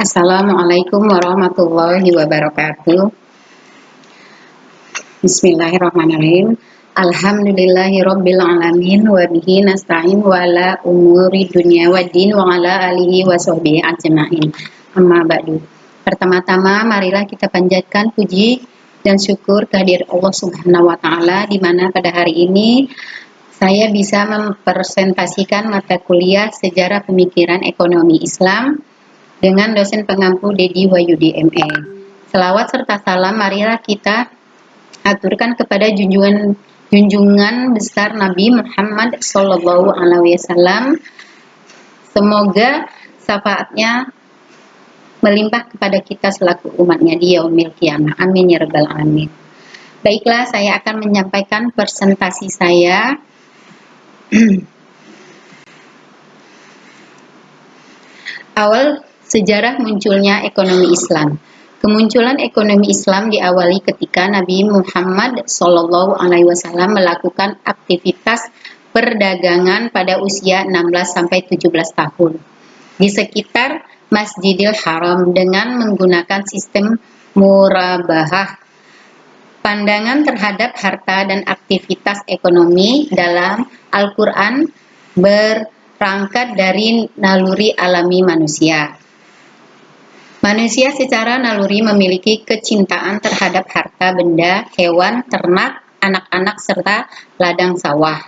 Assalamualaikum warahmatullahi wabarakatuh. Bismillahirrahmanirrahim. Alhamdulillahirabbil alamin wa bihi nasta'in wa ala umuri dunya waddin wa ala alihi wa sahbihi ajmain. Amma ba'du. Pertama-tama marilah kita panjatkan puji dan syukur kehadirat Allah Subhanahu wa taala di mana pada hari ini saya bisa mempresentasikan mata kuliah Sejarah Pemikiran Ekonomi Islam dengan dosen pengampu Dedi Wahyudi ME. Selawat serta salam marilah kita aturkan kepada junjungan besar Nabi Muhammad Sallallahu Alaihi Wasallam. Semoga syafaatnya melimpah kepada kita selaku umatnya di yaumil qiyamah. Amin ya rabbal alamin. Baiklah, saya akan menyampaikan presentasi saya. Awal sejarah munculnya ekonomi Islam. Kemunculan ekonomi Islam diawali ketika Nabi Muhammad SAW melakukan aktivitas perdagangan pada usia 16-17 tahun di sekitar Masjidil Haram dengan menggunakan sistem murabahah. Pandangan terhadap harta dan aktivitas ekonomi dalam Al-Quran berangkat dari naluri alami manusia. Manusia secara naluri memiliki kecintaan terhadap harta benda, hewan, ternak, anak-anak, serta ladang sawah.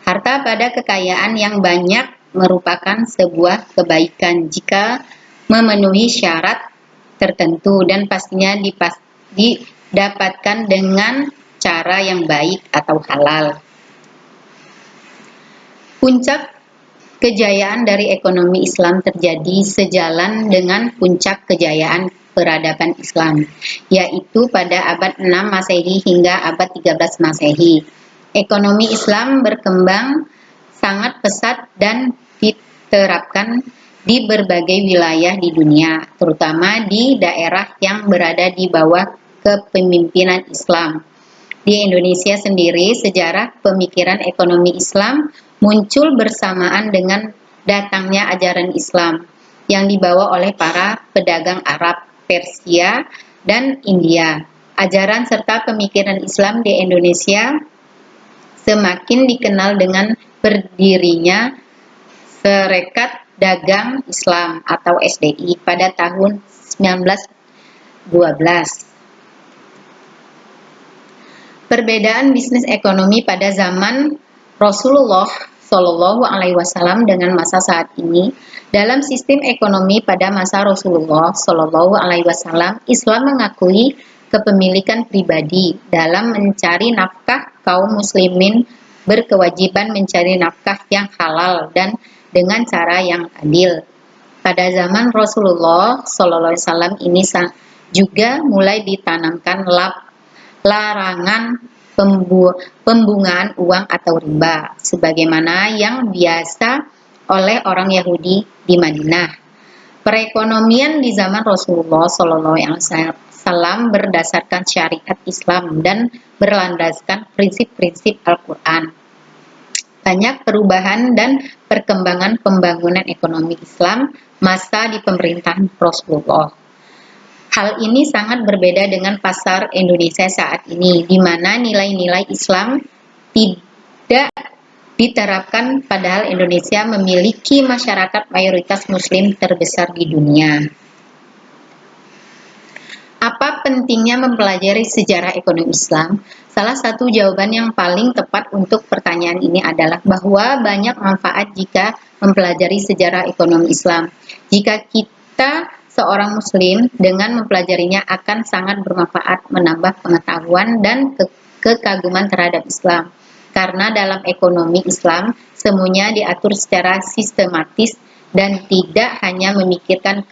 Harta pada kekayaan yang banyak merupakan sebuah kebaikan jika memenuhi syarat tertentu dan pastinya didapatkan dengan cara yang baik atau halal. Puncak kejayaan dari ekonomi Islam terjadi sejalan dengan puncak kejayaan peradaban Islam, yaitu pada abad 6 Masehi hingga abad 13 Masehi. Ekonomi Islam berkembang sangat pesat dan diterapkan di berbagai wilayah di dunia, terutama di daerah yang berada di bawah kepemimpinan Islam. Di Indonesia sendiri, sejarah pemikiran ekonomi Islam muncul bersamaan dengan datangnya ajaran Islam yang dibawa oleh para pedagang Arab, Persia, dan India. Ajaran serta pemikiran Islam di Indonesia semakin dikenal dengan berdirinya Serikat Dagang Islam atau SDI pada tahun 1912. Perbedaan bisnis ekonomi pada zaman Rasulullah Shallallahu Alaihi Wasallam dengan masa saat ini. Dalam sistem ekonomi pada masa Rasulullah Shallallahu Alaihi Wasallam, Islam mengakui kepemilikan pribadi. Dalam mencari nafkah, kaum muslimin berkewajiban mencari nafkah yang halal dan dengan cara yang adil. Pada zaman Rasulullah Shallallahu Alaihi Wasallam ini juga mulai ditanamkan larangan pembungaan uang atau riba, sebagaimana yang biasa oleh orang Yahudi di Madinah. Perekonomian di zaman Rasulullah SAW berdasarkan syariat Islam dan berlandaskan prinsip-prinsip Al-Quran. Banyak perubahan dan perkembangan pembangunan ekonomi Islam masa di pemerintahan Rasulullah. Hal ini sangat berbeda dengan pasar Indonesia saat ini, di mana nilai-nilai Islam tidak diterapkan padahal Indonesia memiliki masyarakat mayoritas Muslim terbesar di dunia. Apa pentingnya mempelajari sejarah ekonomi Islam? Salah satu jawaban yang paling tepat untuk pertanyaan ini adalah bahwa banyak manfaat jika mempelajari sejarah ekonomi Islam. Jika kita seorang muslim dengan mempelajarinya akan sangat bermanfaat, menambah pengetahuan dan kekaguman terhadap Islam. Karena dalam ekonomi Islam semuanya diatur secara sistematis dan tidak hanya memikirkan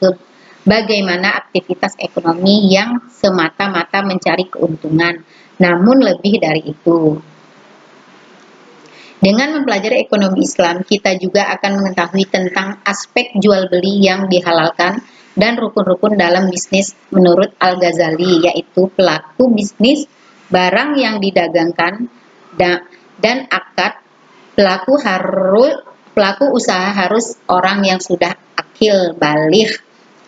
bagaimana aktivitas ekonomi yang semata-mata mencari keuntungan, namun lebih dari itu. Dengan mempelajari ekonomi Islam, kita juga akan mengetahui tentang aspek jual beli yang dihalalkan dan rukun-rukun dalam bisnis menurut Al-Ghazali, yaitu pelaku bisnis, barang yang didagangkan, dan akad. Pelaku usaha harus orang yang sudah akil baligh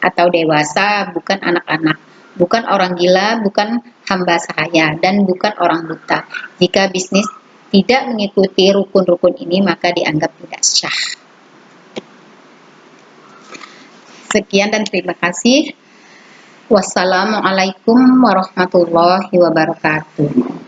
atau dewasa, bukan anak-anak, bukan orang gila, bukan hamba sahaya, dan bukan orang buta. Jika bisnis tidak mengikuti rukun-rukun ini, maka dianggap tidak syah. Sekian dan terima kasih. Wassalamualaikum warahmatullahi wabarakatuh.